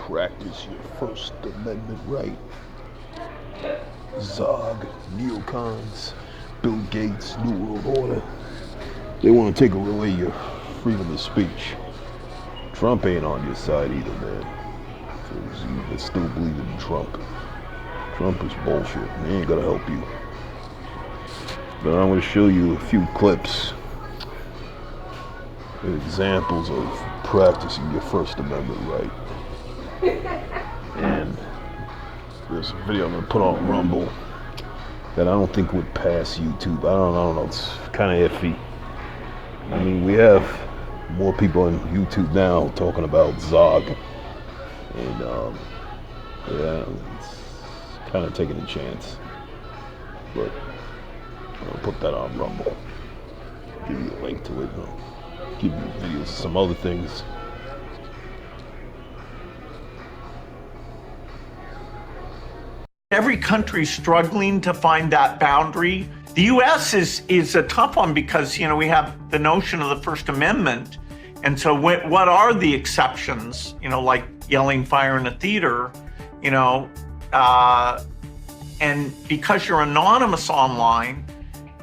practice your First Amendment right. Zog, neocons, Bill Gates, New World Order. They want to take away your freedom of speech. Trump ain't on your side either, man. For you that still believe in Trump. Trump is bullshit. He ain't gonna help you. But I'm gonna show you a few clips, examples of practicing your First Amendment right. And there's a video I'm gonna put on Rumble that I don't think would pass YouTube. I don't know, it's kind of iffy. I mean, we have more people on YouTube now talking about Zog. And, yeah, it's kind of taking a chance. But I'll put that on Rumble. Give you a link to it. I'll give you videos of some other things. Every country struggling to find that boundary. The U.S. is a tough one because, you know, we have the notion of the First Amendment. And so what are the exceptions, you know, like yelling fire in a theater, you know, and because you're anonymous online,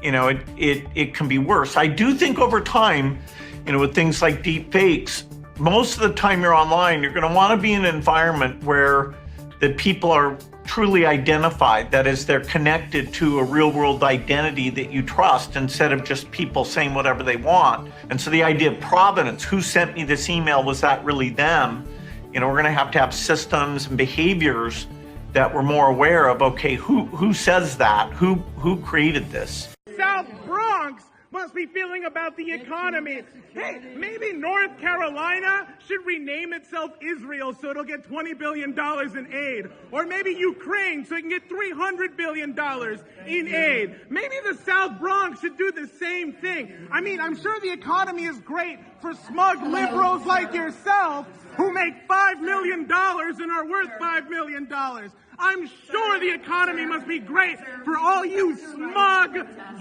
you know, it can be worse. I do think over time, you know, with things like deep fakes, most of the time you're online, you're going to want to be in an environment where the people are truly identified. That is, they're connected to a real world identity that you trust instead of just people saying whatever they want. And so the idea of provenance, who sent me this email, was that really them? You know, we're going to have systems and behaviors that we're more aware of. Okay, who says that? Who created this? South Bronx must be feeling about the economy. Hey, maybe North Carolina should rename itself Israel so it'll get $20 billion in aid. Or maybe Ukraine so it can get $300 billion in aid. Maybe the South Bronx should do the same thing. I mean, I'm sure the economy is great for smug liberals like yourself who make $5 million and are worth $5 million. I'm sure the economy must be great for all you smug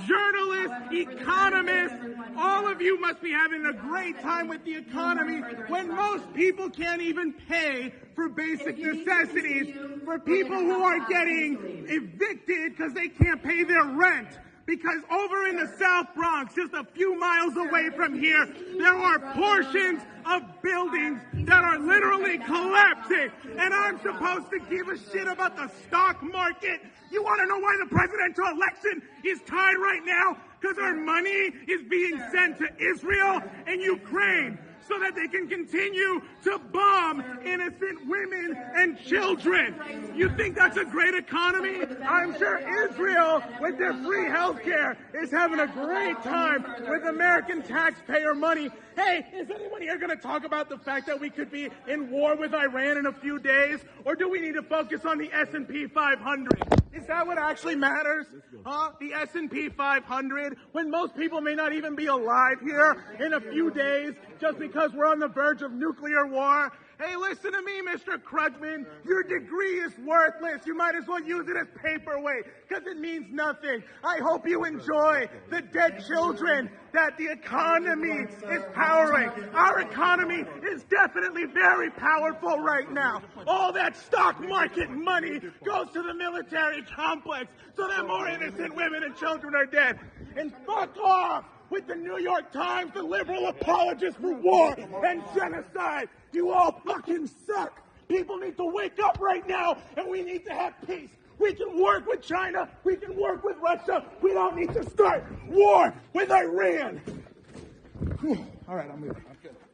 journalists, economists. All of you must be having a great time with the economy when most people can't even pay for basic necessities, for people who are getting evicted because they can't pay their rent. Because over in the South Bronx, just a few miles away from here, there are portions of buildings that are literally collapsing. And I'm supposed to give a shit about the stock market? You want to know why the presidential election is tied right now? Because our money is being sent to Israel and Ukraine so that they can continue to bomb innocent women and children. You think that's a great economy? I'm sure Israel, with their free healthcare, is having a great time with American taxpayer money. Hey, is anyone here going to talk about the fact that we could be in war with Iran in a few days? Or do we need to focus on the S&P 500? Is that what actually matters? Huh? The S&P 500? When most people may not even be alive here in a few days just because we're on the verge of nuclear war? Hey, listen to me, Mr. Krugman. Your degree is worthless. You might as well use it as paperweight because it means nothing. I hope you enjoy the dead children that the economy is powering. Our economy is definitely very powerful right now. All that stock market money goes to the military complex so that more innocent women and children are dead. And fuck off with the New York Times, the liberal apologists for war and genocide. You all fucking suck. People need to wake up right now, and we need to have peace. We can work with China. We can work with Russia. We don't need to start war with Iran. All right, I'm good.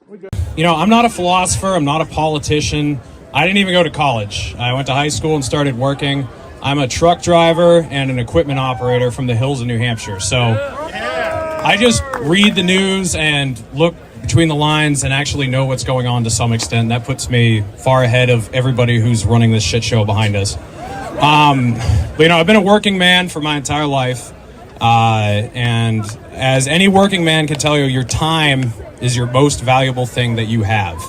We're good. You know, I'm not a philosopher. I'm not a politician. I didn't even go to college. I went to high school and started working. I'm a truck driver and an equipment operator from the hills of New Hampshire. So I just read the news and look between the lines and actually know what's going on to some extent. That puts me far ahead of everybody who's running this shit show behind us. But, you know, I've been a working man for my entire life. And as any working man can tell you, your time is your most valuable thing that you have.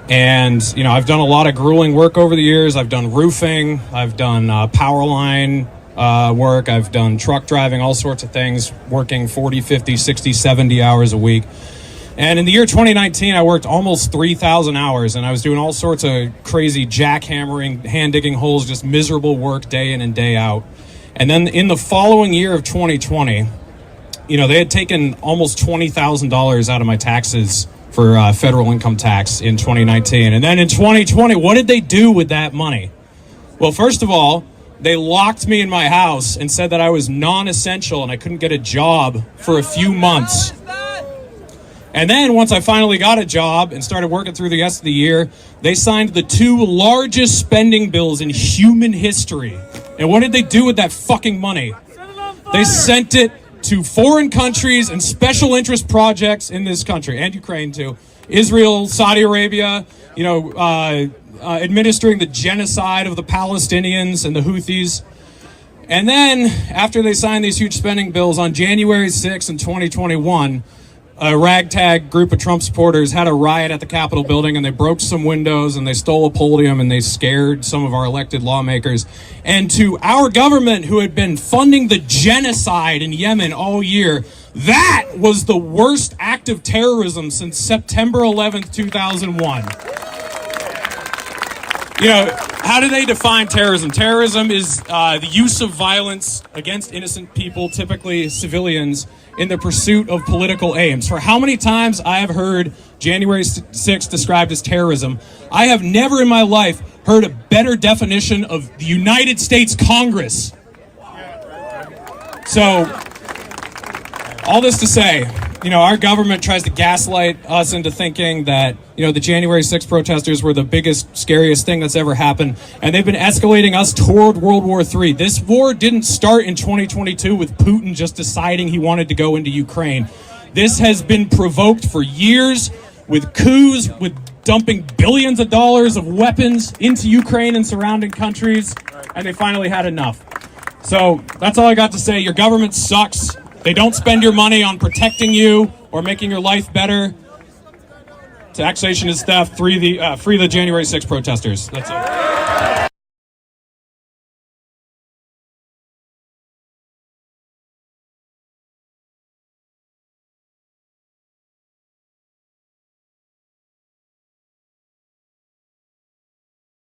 And, you know, I've done a lot of grueling work over the years. I've done roofing. I've done power line work. I've done truck driving, all sorts of things, working 40, 50, 60, 70 hours a week. And in the year 2019, I worked almost 3,000 hours, and I was doing all sorts of crazy jackhammering, hand-digging holes, just miserable work day in and day out. And then in the following year of 2020, you know, they had taken almost $20,000 out of my taxes for federal income tax in 2019. And then in 2020, what did they do with that money? Well, first of all, they locked me in my house and said that I was non-essential and I couldn't get a job for a few months. And then once I finally got a job and started working through the rest of the year, they signed the 2 largest spending bills in human history. And what did they do with that fucking money? They sent it to foreign countries and special interest projects in this country, and Ukraine too. Israel, Saudi Arabia, you know, administering the genocide of the Palestinians and the Houthis. And then, after they signed these huge spending bills on January 6th in 2021, a ragtag group of Trump supporters had a riot at the Capitol building, and they broke some windows and they stole a podium and they scared some of our elected lawmakers. And to our government, who had been funding the genocide in Yemen all year, that was the worst act of terrorism since September 11th, 2001. You know, how do they define terrorism? Terrorism is the use of violence against innocent people, typically civilians, in the pursuit of political aims. For how many times I have heard January 6th described as terrorism, I have never in my life heard a better definition of the United States Congress. So, all this to say, you know, our government tries to gaslight us into thinking that, you know, the January 6th protesters were the biggest, scariest thing that's ever happened. And they've been escalating us toward World War III. This war didn't start in 2022 with Putin just deciding he wanted to go into Ukraine. This has been provoked for years with coups, with dumping billions of dollars of weapons into Ukraine and surrounding countries. And they finally had enough. So that's all I got to say. Your government sucks. They don't spend your money on protecting you or making your life better. Taxation is theft. Free the January 6th protesters. That's it.